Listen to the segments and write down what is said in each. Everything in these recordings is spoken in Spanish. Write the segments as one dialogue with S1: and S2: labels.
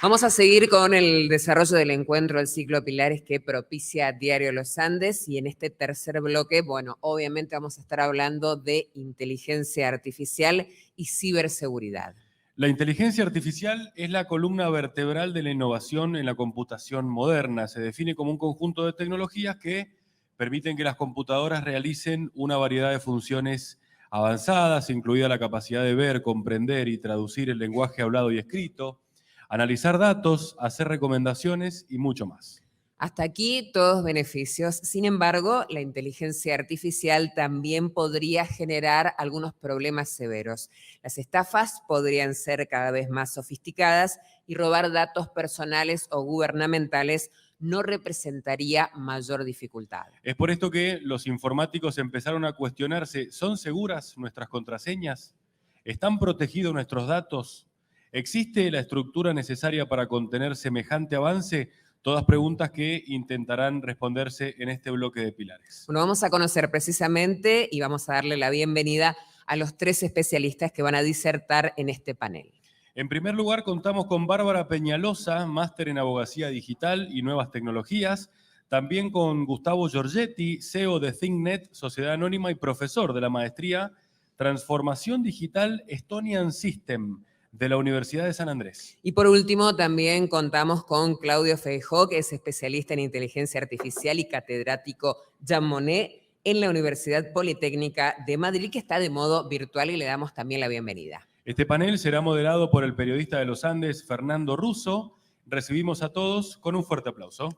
S1: Vamos a seguir con el desarrollo del encuentro del ciclo Pilares que propicia Diario Los Andes y en este tercer bloque, bueno, obviamente vamos a estar hablando de inteligencia artificial y ciberseguridad.
S2: La inteligencia artificial es la columna vertebral de la innovación en la computación moderna. Se define como un conjunto de tecnologías que permiten que las computadoras realicen una variedad de funciones avanzadas, incluida la capacidad de ver, comprender y traducir el lenguaje hablado y escrito, analizar datos, hacer recomendaciones y mucho más.
S1: Hasta aquí todos beneficios. Sin embargo, la inteligencia artificial también podría generar algunos problemas severos. Las estafas podrían ser cada vez más sofisticadas y robar datos personales o gubernamentales no representaría mayor dificultad.
S2: Es por esto que los informáticos empezaron a cuestionarse, ¿son seguras nuestras contraseñas? ¿Están protegidos nuestros datos? ¿Existe la estructura necesaria para contener semejante avance? Todas preguntas que intentarán responderse en este bloque de pilares.
S1: Bueno, vamos a conocer precisamente y vamos a darle la bienvenida a los 3 especialistas que van a disertar en este panel.
S2: En primer lugar, contamos con Bárbara Peñalosa, máster en Abogacía Digital y Nuevas Tecnologías, también con Gustavo Giorgetti, CEO de ThinkNet, Sociedad Anónima y profesor de la maestría Transformación Digital Estonian System de la Universidad de San Andrés.
S1: Y por último, también contamos con Claudio Feijó, que es especialista en inteligencia artificial y catedrático Jean Monnet en la Universidad Politécnica de Madrid, que está de modo virtual y le damos también la bienvenida.
S2: Este panel será moderado por el periodista de los Andes, Fernando Russo. Recibimos a todos con un fuerte aplauso.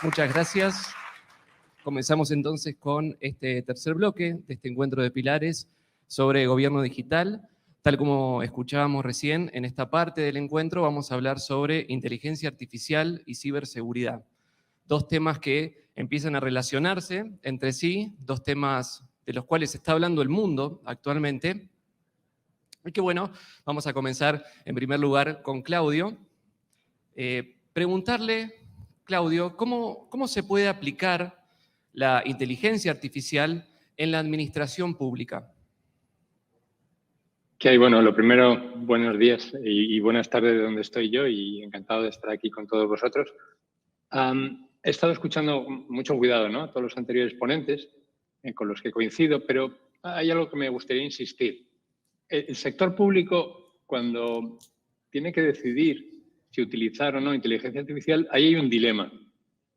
S3: Muchas gracias. Comenzamos entonces con este tercer bloque de este encuentro de pilares sobre gobierno digital. Tal como escuchábamos recién, en esta parte del encuentro vamos a hablar sobre inteligencia artificial y ciberseguridad. Dos temas que empiezan a relacionarse entre sí, dos temas de los cuales está hablando el mundo actualmente. Y que bueno, vamos a comenzar en primer lugar con Claudio. Preguntarle, Claudio, ¿cómo se puede aplicar la inteligencia artificial en la administración pública?
S4: ¿Qué hay? Bueno, lo primero, buenos días y buenas tardes de donde estoy yo y encantado de estar aquí con todos vosotros. He estado escuchando mucho cuidado, ¿no?, a todos los anteriores ponentes con los que coincido, pero hay algo que me gustaría insistir. El sector público, cuando tiene que decidir si utilizar o no inteligencia artificial, ahí hay un dilema.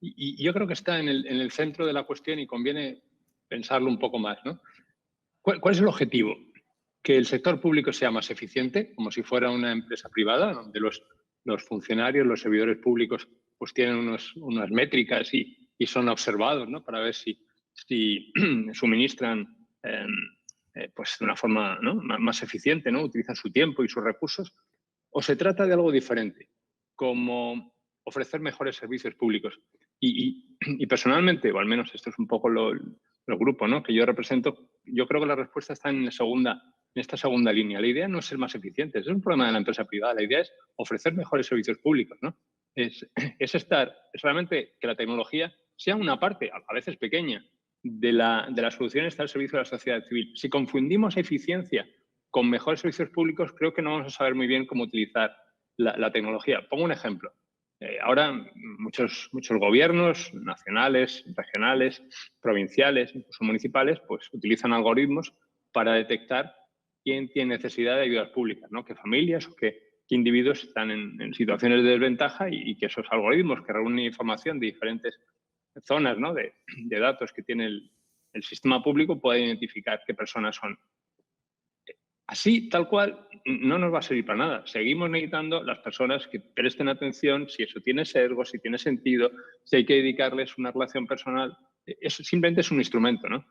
S4: Y yo creo que está en el centro de la cuestión y conviene pensarlo un poco más, ¿no? ¿Cuál es el objetivo? Que el sector público sea más eficiente, como si fuera una empresa privada, donde los funcionarios, los servidores públicos, pues tienen unas métricas y son observados, ¿no?, para ver si suministran pues de una forma, ¿no?, más eficiente, ¿no?, utilizan su tiempo y sus recursos. ¿O se trata de algo diferente, como ofrecer mejores servicios públicos? Y personalmente, o al menos esto es un poco el grupo, ¿no?, que yo represento, yo creo que la respuesta está en esta segunda línea. La idea no es ser más eficientes, es un problema de la empresa privada. La idea es ofrecer mejores servicios públicos, ¿no? Es realmente que la tecnología sea una parte, a veces pequeña, de la solución, está al servicio de la sociedad civil. Si confundimos eficiencia con mejores servicios públicos, creo que no vamos a saber muy bien cómo utilizar la tecnología. Pongo un ejemplo. Ahora muchos gobiernos nacionales, regionales, provinciales, incluso municipales, pues utilizan algoritmos para detectar quién tiene necesidad de ayudas públicas, ¿no?, qué familias o qué individuos están en situaciones de desventaja y que esos algoritmos que reúnen información de diferentes zonas, ¿no?, de datos que tiene el sistema público puedan identificar qué personas son. Así, tal cual, no nos va a servir para nada. Seguimos necesitando las personas que presten atención, si eso tiene sesgo, si tiene sentido, si hay que dedicarles una relación personal. Eso simplemente es un instrumento, ¿no?,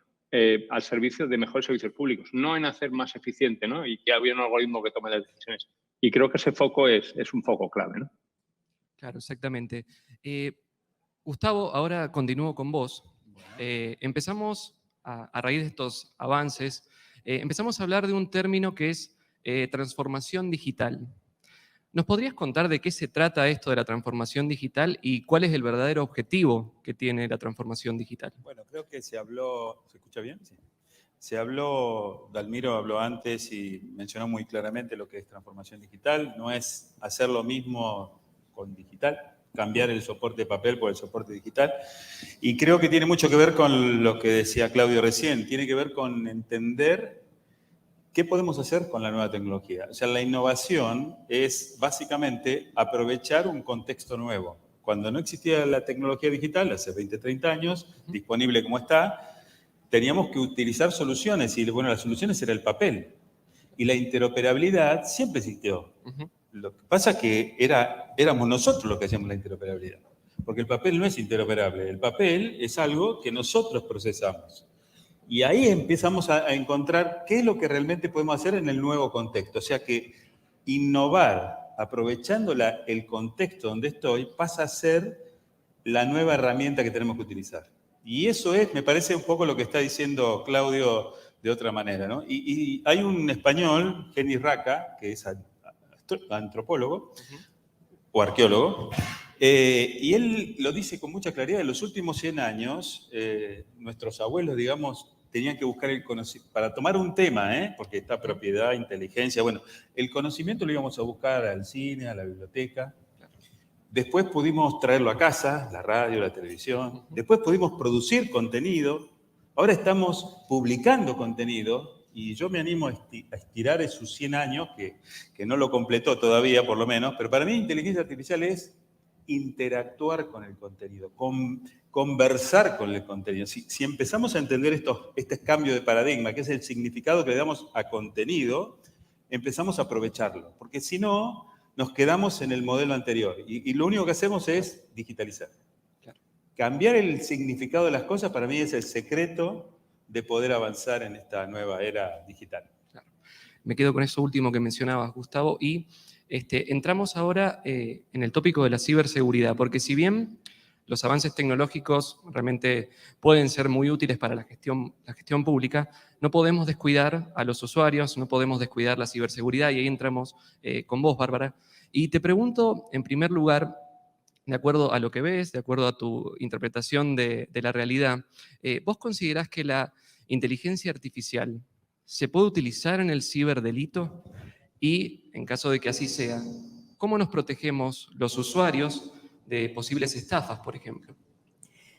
S4: al servicio de mejores servicios públicos, no en hacer más eficiente, ¿no?, y que haya un algoritmo que tome las decisiones. Y creo que ese foco es un foco clave, ¿no?
S3: Claro, exactamente. Gustavo, ahora continúo con vos. Empezamos, a raíz de estos avances, empezamos a hablar de un término que es transformación digital. ¿Nos podrías contar de qué se trata esto de la transformación digital y cuál es el verdadero objetivo que tiene la transformación digital?
S5: Bueno, creo que se habló... ¿Se escucha bien? Sí. Dalmiro habló antes y mencionó muy claramente lo que es transformación digital. No es hacer lo mismo con digital, cambiar el soporte de papel por el soporte digital. Y creo que tiene mucho que ver con lo que decía Claudio recién. Tiene que ver con entender qué podemos hacer con la nueva tecnología. O sea, la innovación es básicamente aprovechar un contexto nuevo. Cuando no existía la tecnología digital, hace 20, 30 años, disponible como está, teníamos que utilizar soluciones y, bueno, las soluciones era el papel. Y la interoperabilidad siempre existió. Lo que pasa es que éramos nosotros los que hacíamos la interoperabilidad. Porque el papel no es interoperable. El papel es algo que nosotros procesamos. Y ahí empezamos a encontrar qué es lo que realmente podemos hacer en el nuevo contexto. O sea que innovar, aprovechando el contexto donde estoy, pasa a ser la nueva herramienta que tenemos que utilizar. Y eso es, me parece un poco lo que está diciendo Claudio de otra manera, ¿no? Y hay un español, Genís Raca, que es antropólogo o arqueólogo, y él lo dice con mucha claridad. En los últimos 100 años, nuestros abuelos, digamos, tenían que buscar el conocimiento, para tomar un tema, porque está propiedad, inteligencia, bueno, el conocimiento lo íbamos a buscar al cine, a la biblioteca. Después pudimos traerlo a casa, la radio, la televisión. Después pudimos producir contenido. Ahora estamos publicando contenido y yo me animo a estirar esos 100 años, que no lo completó todavía por lo menos, pero para mí inteligencia artificial es interactuar con el contenido, conversar con el contenido. Si empezamos a entender este cambio de paradigma, que es el significado que le damos a contenido, empezamos a aprovecharlo, porque si no, nos quedamos en el modelo anterior y lo único que hacemos es digitalizar. Claro. Cambiar el significado de las cosas para mí es el secreto de poder avanzar en esta nueva era digital.
S3: Claro. Me quedo con eso último que mencionabas, Gustavo, y entramos ahora en el tópico de la ciberseguridad, porque si bien los avances tecnológicos realmente pueden ser muy útiles para la gestión pública, no podemos descuidar a los usuarios, no podemos descuidar la ciberseguridad, y ahí entramos con vos, Bárbara. Y te pregunto, en primer lugar, de acuerdo a lo que ves, de acuerdo a tu interpretación de la realidad, ¿vos considerás que la inteligencia artificial se puede utilizar en el ciberdelito? Y, en caso de que así sea, ¿cómo nos protegemos los usuarios de posibles estafas, por ejemplo?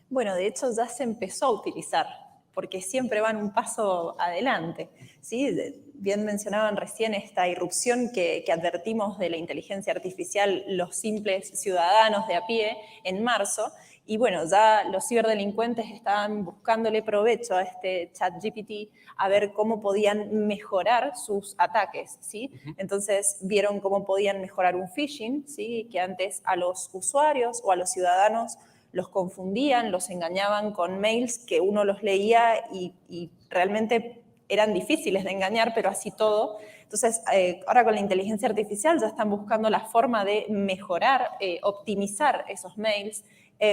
S6: Bueno, de hecho ya se empezó a utilizar, porque siempre van un paso adelante, ¿sí? Bien mencionaban recién esta irrupción que advertimos de la inteligencia artificial los simples ciudadanos de a pie en marzo, y bueno, ya los ciberdelincuentes estaban buscándole provecho a este ChatGPT a ver cómo podían mejorar sus ataques, ¿sí? Entonces vieron cómo podían mejorar un phishing, ¿sí? Que antes a los usuarios o a los ciudadanos los confundían, los engañaban con mails que uno los leía y realmente eran difíciles de engañar, pero así todo. Entonces, ahora con la inteligencia artificial ya están buscando la forma de mejorar, optimizar esos mails,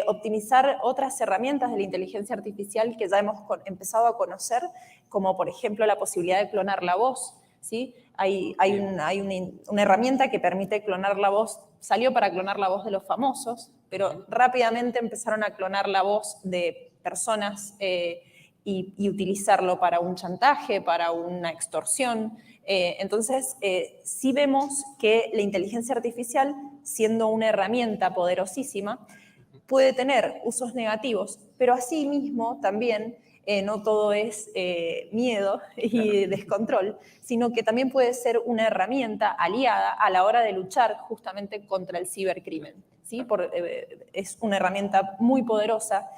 S6: optimizar otras herramientas de la inteligencia artificial que ya hemos empezado a conocer, como por ejemplo la posibilidad de clonar la voz, ¿sí? Hay una herramienta que permite clonar la voz, salió para clonar la voz de los famosos, pero rápidamente empezaron a clonar la voz de personas y utilizarlo para un chantaje, para una extorsión. Entonces, sí vemos que la inteligencia artificial, siendo una herramienta poderosísima, puede tener usos negativos, pero asimismo también no todo es miedo y descontrol, sino que también puede ser una herramienta aliada a la hora de luchar justamente contra el cibercrimen, ¿sí? Es una herramienta muy poderosa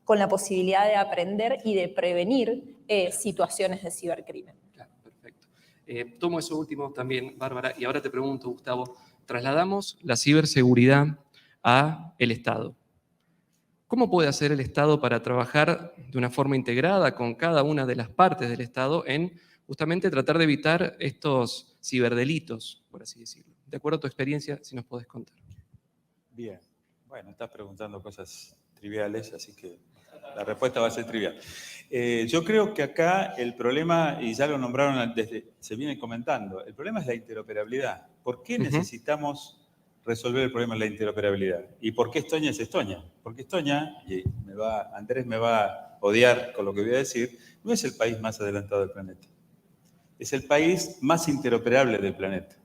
S6: con la posibilidad de aprender y de prevenir situaciones de cibercrimen.
S3: Claro, perfecto. Tomo eso último también, Bárbara, y ahora te pregunto, Gustavo, trasladamos la ciberseguridad a el Estado. ¿Cómo puede hacer el Estado para trabajar de una forma integrada con cada una de las partes del Estado en justamente tratar de evitar estos ciberdelitos, por así decirlo? De acuerdo a tu experiencia, si nos podés contar.
S5: Bien. Bueno, estás preguntando cosas triviales, así que la respuesta va a ser trivial. Yo creo que acá el problema, y ya lo nombraron se viene comentando, el problema es la interoperabilidad. ¿Por qué necesitamos resolver el problema de la interoperabilidad? ¿Y por qué Estonia es Estonia? Porque Estonia, y Andrés me va odiar con lo que voy a decir, no es el país más adelantado del planeta. Es el país más interoperable del planeta.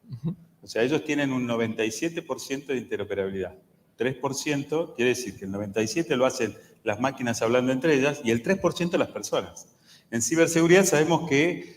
S5: O sea, ellos tienen un 97% de interoperabilidad. 3% quiere decir que el 97% lo hacen las máquinas hablando entre ellas y el 3% las personas. En ciberseguridad sabemos que,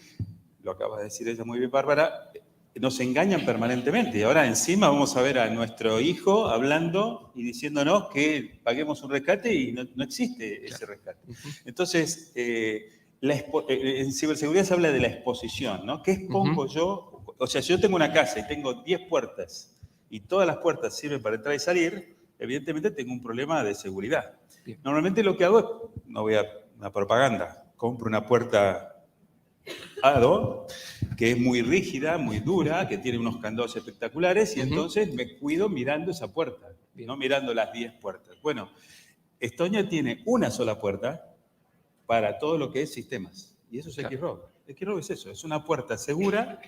S5: lo acaba de decir ella muy bien, Bárbara, nos engañan permanentemente. Y ahora encima vamos a ver a nuestro hijo hablando y diciéndonos que paguemos un rescate y no existe ese rescate. Entonces, en ciberseguridad se habla de la exposición, ¿no? ¿Qué expongo yo? O sea, si yo tengo una casa y tengo 10 puertas y todas las puertas sirven para entrar y salir, evidentemente tengo un problema de seguridad. Bien. Normalmente lo que hago es, no voy a una propaganda, compro una puerta ADO, que es muy rígida, muy dura, que tiene unos candados espectaculares y entonces me cuido mirando esa puerta, no mirando las 10 puertas. Bueno, Estonia tiene una sola puerta para todo lo que es sistemas y eso es X-Rob. X-Rob es eso, es una puerta segura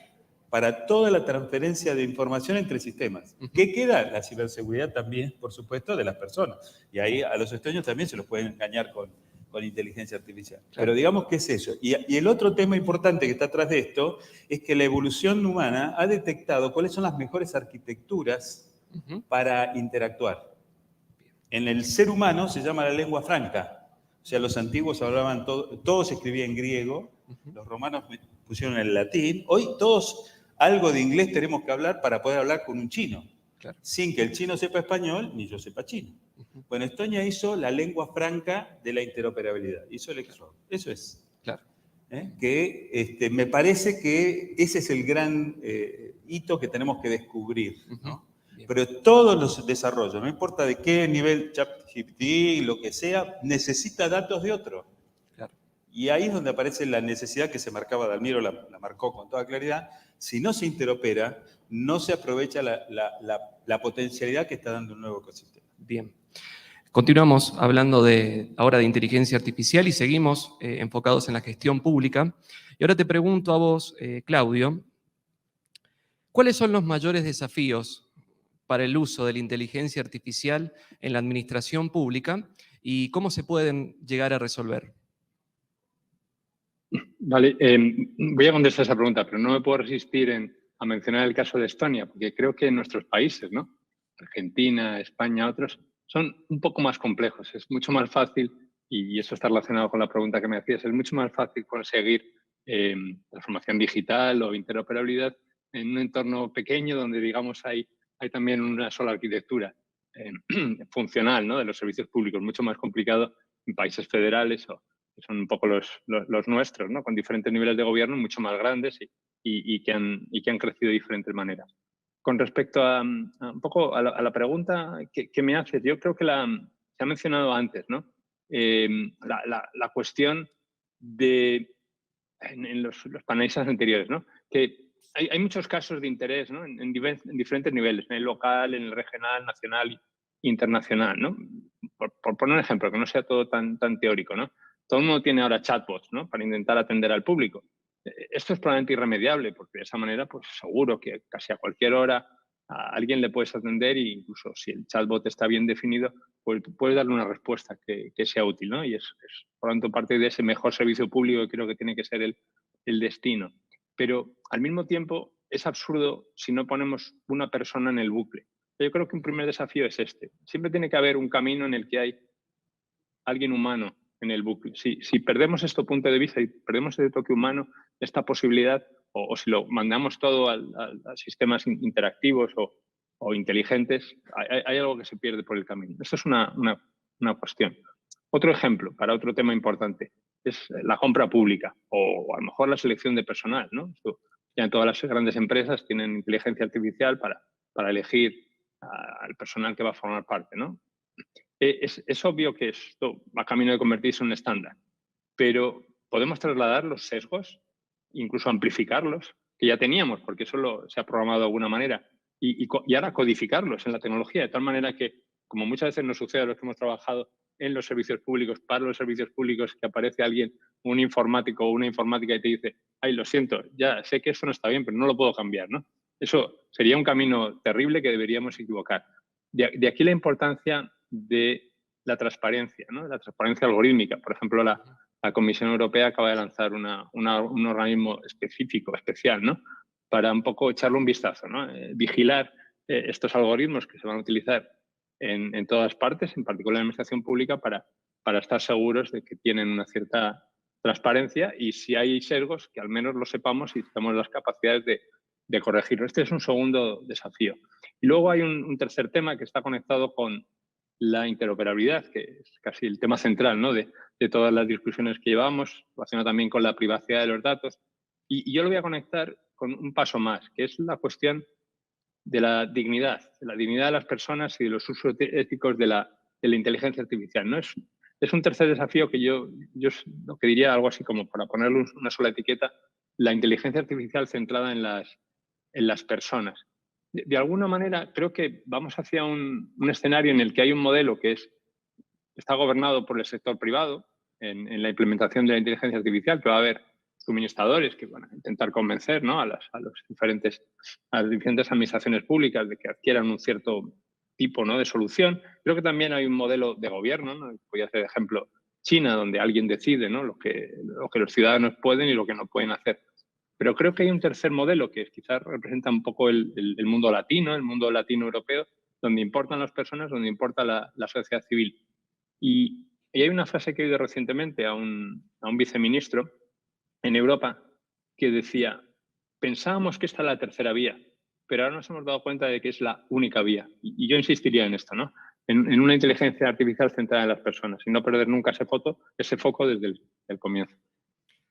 S5: para toda la transferencia de información entre sistemas. ¿Qué queda? La ciberseguridad también, por supuesto, de las personas. Y ahí a los estonios también se los pueden engañar con inteligencia artificial. Claro. Pero digamos que es eso. Y el otro tema importante que está atrás de esto es que la evolución humana ha detectado cuáles son las mejores arquitecturas para interactuar. En el ser humano se llama la lengua franca. O sea, los antiguos hablaban, todos se escribía en griego, los romanos pusieron el latín. Hoy todos algo de inglés tenemos que hablar para poder hablar con un chino. Claro. Sin que el chino sepa español, ni yo sepa chino. Bueno, Estonia hizo la lengua franca de la interoperabilidad, hizo el X-Rob. Eso es. Claro. Que me parece que ese es el gran hito que tenemos que descubrir, ¿no? Pero todos los desarrollos, no importa de qué nivel, ChatGPT, lo que sea, necesita datos de otro. Claro. Y ahí es donde aparece la necesidad que se marcaba, Dalmiro la marcó con toda claridad. Si no se interopera, no se aprovecha la potencialidad que está dando un nuevo ecosistema.
S3: Bien. Continuamos hablando ahora de inteligencia artificial y seguimos enfocados en la gestión pública. Y ahora te pregunto a vos, Claudio, ¿cuáles son los mayores desafíos para el uso de la inteligencia artificial en la administración pública y cómo se pueden llegar a resolver?
S4: Vale, voy a contestar esa pregunta, pero no me puedo resistir a mencionar el caso de Estonia, porque creo que nuestros países, ¿no? Argentina, España, otros, son un poco más complejos. Es mucho más fácil, y eso está relacionado con la pregunta que me hacías, es mucho más fácil conseguir transformación digital o interoperabilidad en un entorno pequeño donde, digamos, hay también una sola arquitectura funcional, ¿no? De los servicios públicos, mucho más complicado en países federales que son un poco los nuestros, ¿no? Con diferentes niveles de gobierno mucho más grandes y que han crecido de diferentes maneras. Con respecto a un poco a la pregunta que me haces, yo creo que se ha mencionado antes, ¿no? La cuestión en los panelistas anteriores, ¿no? Que hay muchos casos de interés, ¿no? en diferentes niveles, en el local, en el regional, nacional e internacional, ¿no? Por poner un ejemplo, que no sea todo tan teórico, ¿no? Todo el mundo tiene ahora chatbots, ¿no? Para intentar atender al público. Esto es probablemente irremediable, porque de esa manera, pues seguro que casi a cualquier hora a alguien le puedes atender e incluso si el chatbot está bien definido, pues puedes darle una respuesta que sea útil, ¿no? Y es por lo tanto parte de ese mejor servicio público que creo que tiene que ser el destino. Pero al mismo tiempo es absurdo si no ponemos una persona en el bucle. Yo creo que un primer desafío es este. Siempre tiene que haber un camino en el que hay alguien humano en el bucle. Si perdemos este punto de vista y perdemos ese toque humano, esta posibilidad, o si lo mandamos todo a sistemas interactivos o inteligentes, hay algo que se pierde por el camino. Esto es una cuestión. Otro ejemplo, para otro tema importante, es la compra pública o a lo mejor la selección de personal, ¿no? Ya en todas las grandes empresas tienen inteligencia artificial para elegir al personal que va a formar parte, ¿no? Es obvio que esto va camino de convertirse en un estándar, pero podemos trasladar los sesgos, incluso amplificarlos, que ya teníamos, porque eso se ha programado de alguna manera, y ahora codificarlos en la tecnología, de tal manera que, como muchas veces nos sucede a los que hemos trabajado en los servicios públicos, para los servicios públicos, que aparece alguien, un informático o una informática y te dice, ay, lo siento, ya sé que eso no está bien, pero no lo puedo cambiar, ¿no? Eso sería un camino terrible que deberíamos equivocar. De aquí la importancia de la transparencia, ¿no? La transparencia algorítmica. Por ejemplo, la Comisión Europea acaba de lanzar un organismo específico, especial, ¿no? Para un poco echarle un vistazo, ¿no? Vigilar estos algoritmos que se van a utilizar en todas partes, en particular en la administración pública, para estar seguros de que tienen una cierta transparencia y si hay sesgos, que al menos lo sepamos y tenemos las capacidades de corregirlo. Este es un segundo desafío. Y luego hay un tercer tema que está conectado con la interoperabilidad, que es casi el tema central, ¿no? de todas las discusiones que llevamos, relacionado también con la privacidad de los datos. Y yo lo voy a conectar con un paso más, que es la cuestión de la dignidad de las personas y de los usos éticos de la inteligencia artificial, ¿no? Es un tercer desafío que yo lo que diría algo así como, para ponerle una sola etiqueta, la inteligencia artificial centrada en las personas. De alguna manera, creo que vamos hacia un escenario en el que hay un modelo que está gobernado por el sector privado en la implementación de la inteligencia artificial, que va a haber suministradores que van a intentar convencer, ¿no? a las diferentes administraciones públicas de que adquieran un cierto tipo, ¿no? de solución. Creo que también hay un modelo de gobierno, ¿no? Voy a hacer ejemplo China, donde alguien decide, ¿no? lo que los ciudadanos pueden y lo que no pueden hacer. Pero creo que hay un tercer modelo que quizás representa un poco el mundo latino, el mundo latino-europeo, donde importan las personas, donde importa la sociedad civil. Y hay una frase que he oído recientemente a un viceministro en Europa que decía: pensábamos que esta es la tercera vía, pero ahora nos hemos dado cuenta de que es la única vía. Y yo insistiría en esto, ¿no? En una inteligencia artificial centrada en las personas y no perder nunca ese foco desde el comienzo.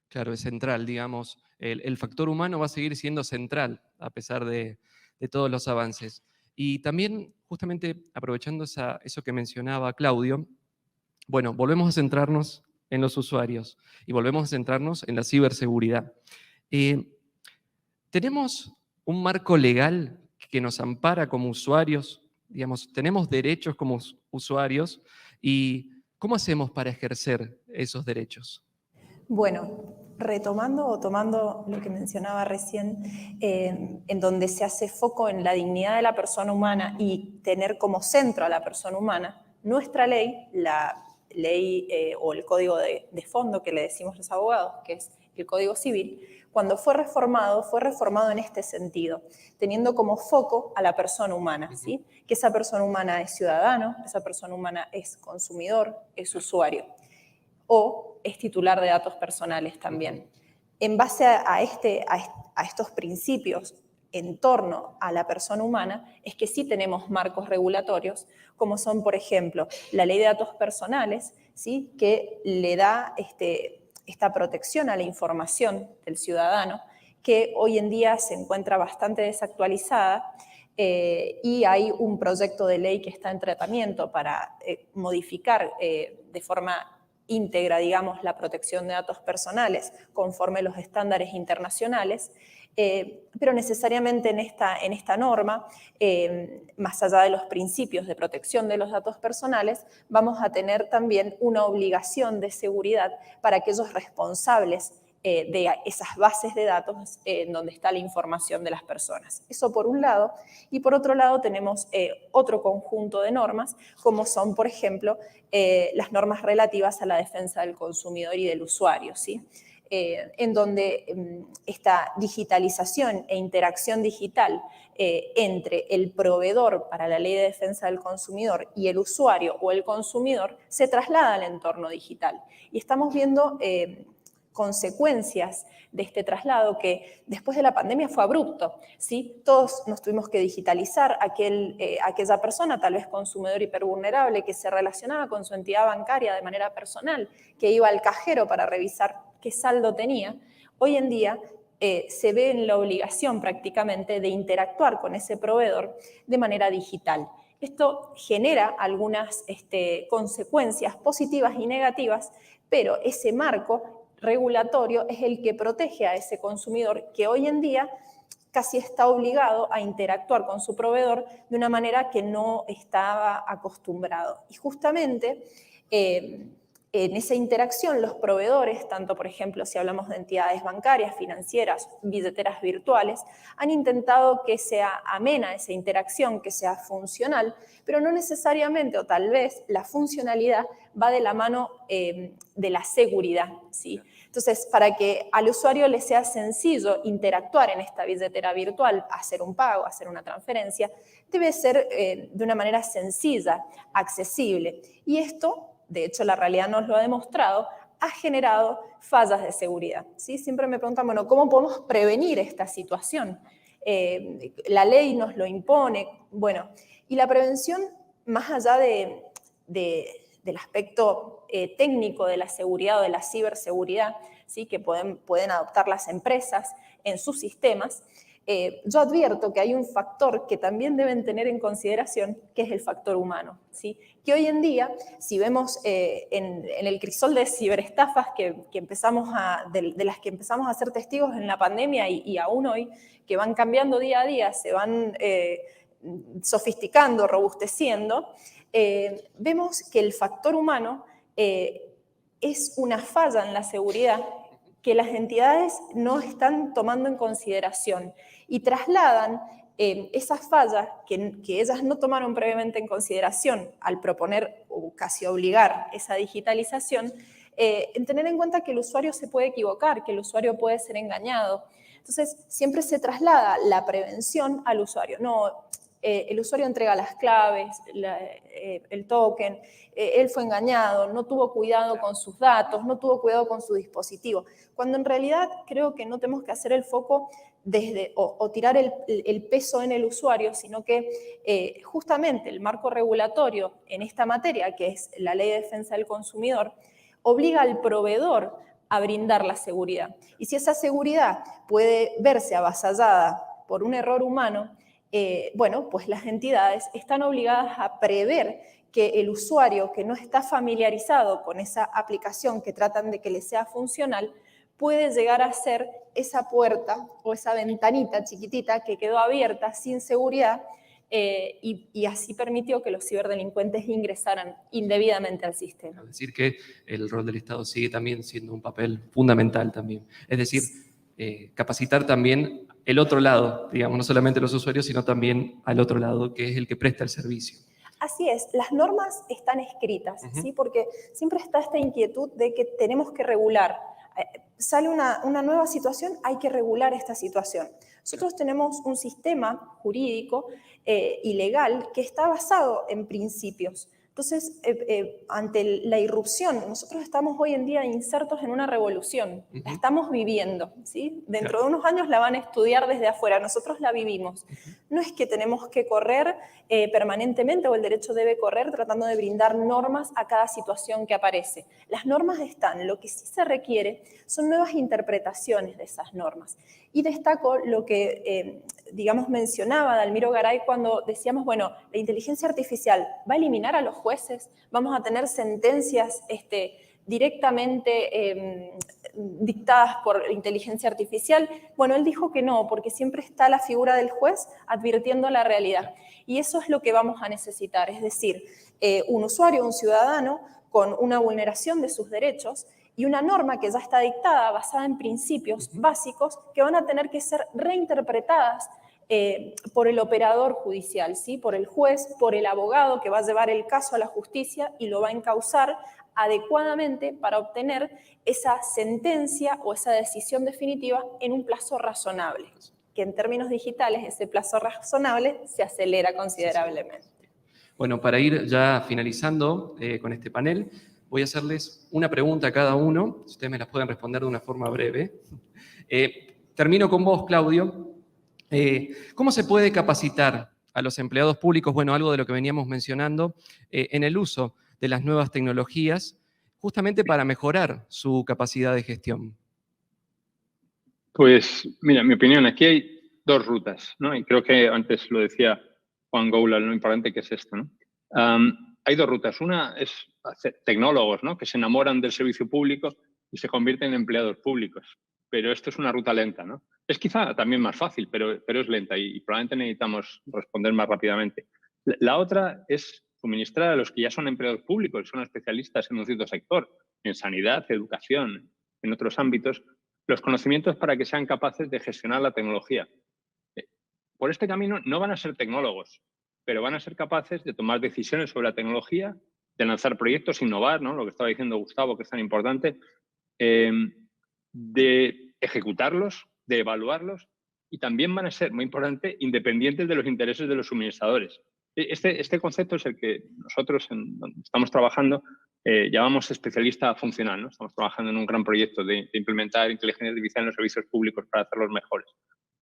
S3: Claro, es central, digamos. El factor humano va a seguir siendo central a pesar de todos los avances. Y también, justamente aprovechando eso que mencionaba Claudio, bueno, volvemos a centrarnos en los usuarios y volvemos a centrarnos en la ciberseguridad. ¿Tenemos un marco legal que nos ampara como usuarios? Digamos, ¿tenemos derechos como usuarios? ¿Y cómo hacemos para ejercer esos derechos?
S6: Bueno, retomando o tomando lo que mencionaba recién, en donde se hace foco en la dignidad de la persona humana y tener como centro a la persona humana, nuestra ley, la ley o el código de fondo que le decimos los abogados, que es el Código Civil, cuando fue reformado en este sentido, teniendo como foco a la persona humana, ¿sí? Que esa persona humana es ciudadano, esa persona humana es consumidor, es usuario, o es titular de datos personales también. En base a estos principios en torno a la persona humana, es que sí tenemos marcos regulatorios, como son, por ejemplo, la Ley de Datos Personales, ¿sí? Que le da esta protección a la información del ciudadano, que hoy en día se encuentra bastante desactualizada, y hay un proyecto de ley que está en tratamiento para modificar de forma íntegra, digamos, la protección de datos personales conforme los estándares internacionales, pero necesariamente en esta norma, más allá de los principios de protección de los datos personales, vamos a tener también una obligación de seguridad para aquellos responsables de esas bases de datos donde está la información de las personas. Eso por un lado. Y por otro lado tenemos otro conjunto de normas, como son, por ejemplo, las normas relativas a la defensa del consumidor y del usuario, ¿sí? En donde esta digitalización e interacción digital entre el proveedor para la ley de defensa del consumidor y el usuario o el consumidor se traslada al entorno digital. Y estamos viendo consecuencias de este traslado que después de la pandemia fue abrupto, ¿sí? Todos nos tuvimos que digitalizar, aquella persona, tal vez consumidor hipervulnerable, que se relacionaba con su entidad bancaria de manera personal, que iba al cajero para revisar qué saldo tenía, hoy en día se ve en la obligación prácticamente de interactuar con ese proveedor de manera digital. Esto genera algunas consecuencias positivas y negativas, pero ese marco regulatorio es el que protege a ese consumidor que hoy en día casi está obligado a interactuar con su proveedor de una manera que no estaba acostumbrado. Y justamente En esa interacción, los proveedores, tanto por ejemplo si hablamos de entidades bancarias, financieras, billeteras virtuales, han intentado que sea amena esa interacción, que sea funcional, pero no necesariamente, o tal vez, la funcionalidad va de la mano de la seguridad, ¿sí? Entonces, para que al usuario le sea sencillo interactuar en esta billetera virtual, hacer un pago, hacer una transferencia, debe ser de una manera sencilla, accesible. Y esto, de hecho, la realidad nos lo ha demostrado, ha generado fallas de seguridad, ¿sí? Siempre me preguntan, bueno, ¿cómo podemos prevenir esta situación? La ley nos lo impone, bueno, y la prevención, más allá del aspecto técnico de la seguridad o de la ciberseguridad, ¿sí? Que pueden adoptar las empresas en sus sistemas, yo advierto que hay un factor que también deben tener en consideración, que es el factor humano, ¿sí? Que hoy en día, si vemos en el crisol de ciberestafas de las que empezamos a ser testigos en la pandemia y aún hoy, que van cambiando día a día, se van sofisticando, robusteciendo, vemos que el factor humano es una falla en la seguridad que las entidades no están tomando en consideración y trasladan esas fallas que ellas no tomaron previamente en consideración al proponer o casi obligar esa digitalización, en tener en cuenta que el usuario se puede equivocar, que el usuario puede ser engañado. Entonces, siempre se traslada la prevención al usuario. No, el usuario entrega las claves, el token, él fue engañado, no tuvo cuidado con sus datos, no tuvo cuidado con su dispositivo. Cuando en realidad creo que no tenemos que hacer el foco o tirar el peso en el usuario, sino que justamente el marco regulatorio en esta materia, que es la Ley de Defensa del Consumidor, obliga al proveedor a brindar la seguridad. Y si esa seguridad puede verse avasallada por un error humano, bueno, pues las entidades están obligadas a prever que el usuario que no está familiarizado con esa aplicación que tratan de que le sea funcional, puede llegar a ser esa puerta o esa ventanita chiquitita que quedó abierta sin seguridad y así permitió que los ciberdelincuentes ingresaran indebidamente al sistema.
S3: Es decir, que el rol del Estado sigue también siendo un papel fundamental también. Es decir, capacitar también el otro lado, digamos, no solamente los usuarios, sino también al otro lado, que es el que presta el servicio.
S6: Así es, las normas están escritas, ¿sí? Porque siempre está esta inquietud de que tenemos que regular. Sale una nueva situación, hay que regular esta situación. Nosotros tenemos un sistema jurídico y legal que está basado en principios. Entonces, ante la irrupción, nosotros estamos hoy en día insertos en una revolución, la estamos viviendo, ¿sí? Dentro de unos años la van a estudiar desde afuera, nosotros la vivimos. No es que tenemos que correr permanentemente o el derecho debe correr tratando de brindar normas a cada situación que aparece. Las normas están, lo que sí se requiere son nuevas interpretaciones de esas normas. Y destaco lo que, digamos, mencionaba Dalmiro Garay cuando decíamos, bueno, la inteligencia artificial va a eliminar a los jueces, vamos a tener sentencias directamente dictadas por inteligencia artificial. Bueno, él dijo que no, porque siempre está la figura del juez advirtiendo la realidad. Y eso es lo que vamos a necesitar, es decir, un usuario, un ciudadano con una vulneración de sus derechos y una norma que ya está dictada basada en principios básicos que van a tener que ser reinterpretadas por el operador judicial, ¿sí? Por el juez, por el abogado que va a llevar el caso a la justicia y lo va a encauzar adecuadamente para obtener esa sentencia o esa decisión definitiva en un plazo razonable, que en términos digitales ese plazo razonable se acelera considerablemente.
S3: Bueno, para ir ya finalizando con este panel, voy a hacerles una pregunta a cada uno, si ustedes me las pueden responder de una forma breve. Termino con vos, Claudio. ¿Cómo se puede capacitar a los empleados públicos, bueno, algo de lo que veníamos mencionando, en el uso de las nuevas tecnologías, justamente para mejorar su capacidad de gestión?
S4: Pues, mira, mi opinión, aquí hay dos rutas, ¿no? Y creo que antes lo decía Juan Goula, lo importante que es esto, ¿no? Hay dos rutas. Una es tecnólogos, ¿no? Que se enamoran del servicio público y se convierten en empleados públicos. Pero esto es una ruta lenta, ¿no? Es quizá también más fácil, pero es lenta y probablemente necesitamos responder más rápidamente. La otra es suministrar a los que ya son empleados públicos, son especialistas en un cierto sector, en sanidad, educación, en otros ámbitos, los conocimientos para que sean capaces de gestionar la tecnología. Por este camino no van a ser tecnólogos, pero van a ser capaces de tomar decisiones sobre la tecnología, de lanzar proyectos, innovar, ¿no? Lo que estaba diciendo Gustavo, que es tan importante, de ejecutarlos, de evaluarlos, y también van a ser, muy importante, independientes de los intereses de los suministradores. Este concepto es el que nosotros, donde estamos trabajando, llamamos especialista funcional, ¿no? Estamos trabajando en un gran proyecto de implementar inteligencia artificial en los servicios públicos para hacerlos mejores.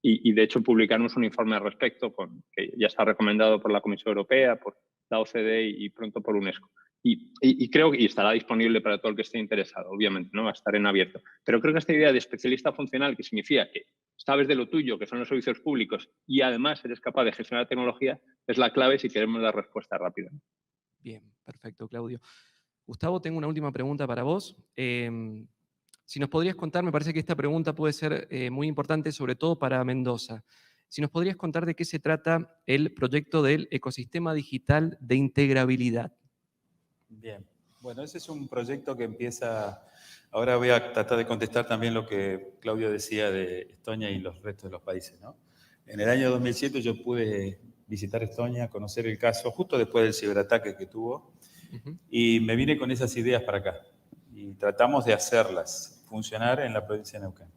S4: Y de hecho, publicaremos un informe al respecto, que ya está recomendado por la Comisión Europea, por la OCDE y pronto por UNESCO. Y creo que estará disponible para todo el que esté interesado, obviamente, ¿no? Va a estar en abierto. Pero creo que esta idea de especialista funcional, que significa que sabes de lo tuyo, que son los servicios públicos, y además eres capaz de gestionar la tecnología, es la clave si queremos dar respuesta rápida.
S3: Bien, perfecto, Claudio. Gustavo, tengo una última pregunta para vos. Si nos podrías contar, me parece que esta pregunta puede ser muy importante, sobre todo para Mendoza. Si nos podrías contar de qué se trata el proyecto del ecosistema digital de integrabilidad.
S5: Bien, bueno, ese es un proyecto que empieza, ahora voy a tratar de contestar también lo que Claudio decía de Estonia y los restos de los países, ¿no? En el año 2007 yo pude visitar Estonia, conocer el caso justo después del ciberataque que tuvo, y me vine con esas ideas para acá, y tratamos de hacerlas funcionar en la provincia de Neuquén.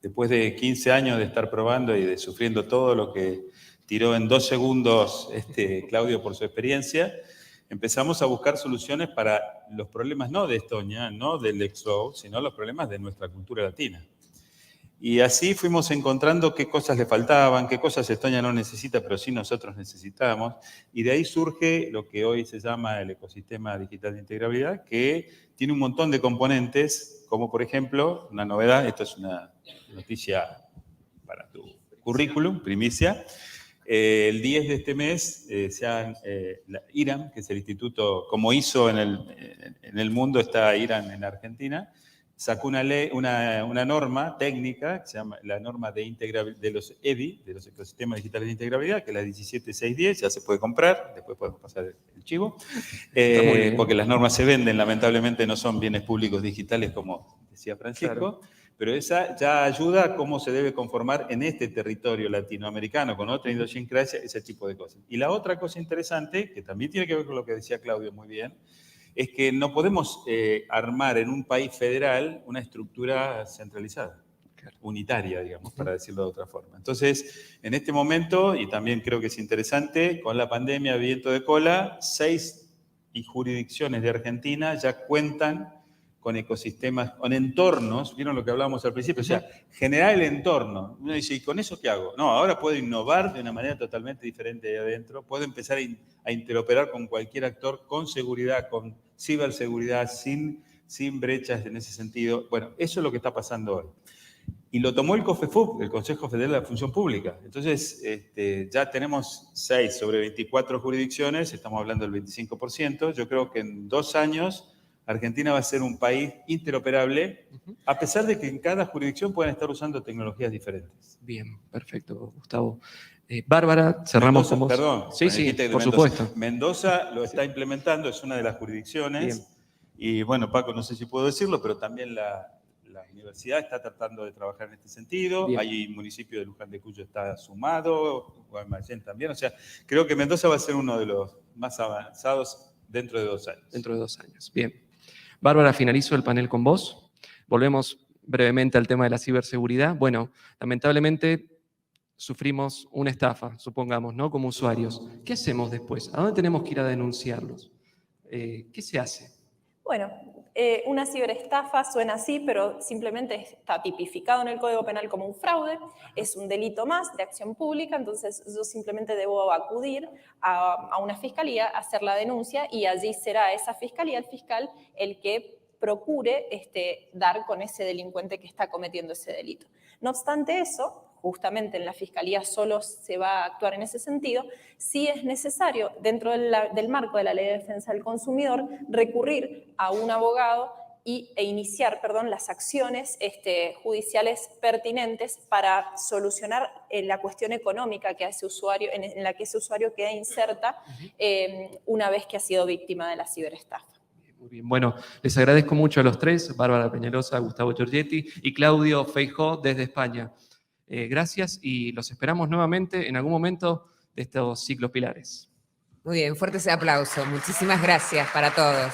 S5: Después de 15 años de estar probando y de sufriendo todo lo que tiró en 2 segundos Claudio por su experiencia, empezamos a buscar soluciones para los problemas no de Estonia, no del XO, sino los problemas de nuestra cultura latina. Y así fuimos encontrando qué cosas le faltaban, qué cosas Estonia no necesita, pero sí nosotros necesitamos. Y de ahí surge lo que hoy se llama el ecosistema digital de integrabilidad, que tiene un montón de componentes, como por ejemplo, una novedad, esto es una noticia para tu currículum, primicia. El 10 de este mes, la IRAM, que es el instituto, como hizo en el mundo, está IRAM en Argentina, sacó una norma técnica, que se llama la norma de los EDI, de los ecosistemas digitales de integrabilidad, que es la 17610, ya se puede comprar, después podemos pasar el chivo, porque las normas se venden, lamentablemente no son bienes públicos digitales, como decía Francisco. Claro. Pero esa ya ayuda a cómo se debe conformar en este territorio latinoamericano, con otra idiosincrasia, ese tipo de cosas. Y la otra cosa interesante, que también tiene que ver con lo que decía Claudio muy bien, es que no podemos armar en un país federal una estructura centralizada, unitaria, digamos, para decirlo de otra forma. Entonces, en este momento, y también creo que es interesante, con la pandemia viento de cola, 6 jurisdicciones de Argentina ya cuentan con ecosistemas, con entornos, ¿vieron lo que hablábamos al principio? O sea, generar el entorno. Uno dice, ¿y con eso qué hago? No, ahora puedo innovar de una manera totalmente diferente de adentro, puedo empezar a interoperar con cualquier actor, con seguridad, con ciberseguridad, sin brechas en ese sentido. Bueno, eso es lo que está pasando hoy. Y lo tomó el COFEPUB, el Consejo Federal de la Función Pública. Entonces, ya tenemos 6 sobre 24 jurisdicciones, estamos hablando del 25%. Yo creo que en 2 años Argentina va a ser un país interoperable, a pesar de que en cada jurisdicción puedan estar usando tecnologías diferentes.
S3: Bien, perfecto, Gustavo. Bárbara, cerramos con vos.
S5: Perdón,
S3: sí, por supuesto.
S5: Mendoza lo está implementando, es una de las jurisdicciones. Bien. Y bueno, Paco, no sé si puedo decirlo, pero también la universidad está tratando de trabajar en este sentido. Bien. Hay municipio de Luján de Cuyo está sumado, Guaymallén también. O sea, creo que Mendoza va a ser uno de los más avanzados dentro de 2 años.
S3: Dentro de 2 años, bien. Bárbara, finalizo el panel con vos. Volvemos brevemente al tema de la ciberseguridad. Bueno, lamentablemente sufrimos una estafa, supongamos, ¿no? Como usuarios. ¿Qué hacemos después? ¿A dónde tenemos que ir a denunciarlos? ¿Qué se hace?
S6: Bueno, una ciberestafa suena así, pero simplemente está tipificado en el Código Penal como un fraude, es un delito más de acción pública, entonces yo simplemente debo acudir a una fiscalía, hacer la denuncia y allí será esa fiscalía, el fiscal, el que procure dar con ese delincuente que está cometiendo ese delito. No obstante eso, justamente en la Fiscalía solo se va a actuar en ese sentido, sí es necesario, dentro del marco de la Ley de Defensa del Consumidor, recurrir a un abogado e iniciar, las acciones judiciales pertinentes para solucionar la cuestión económica que ese usuario, en la que ese usuario queda inserta una vez que ha sido víctima de la ciberestafa.
S3: Muy bien, bueno, les agradezco mucho a los tres, Bárbara Peñalosa, Gustavo Giorgetti y Claudio Feijó desde España. Gracias y los esperamos nuevamente en algún momento de estos ciclos pilares.
S1: Muy bien, fuerte ese aplauso. Muchísimas gracias para todos.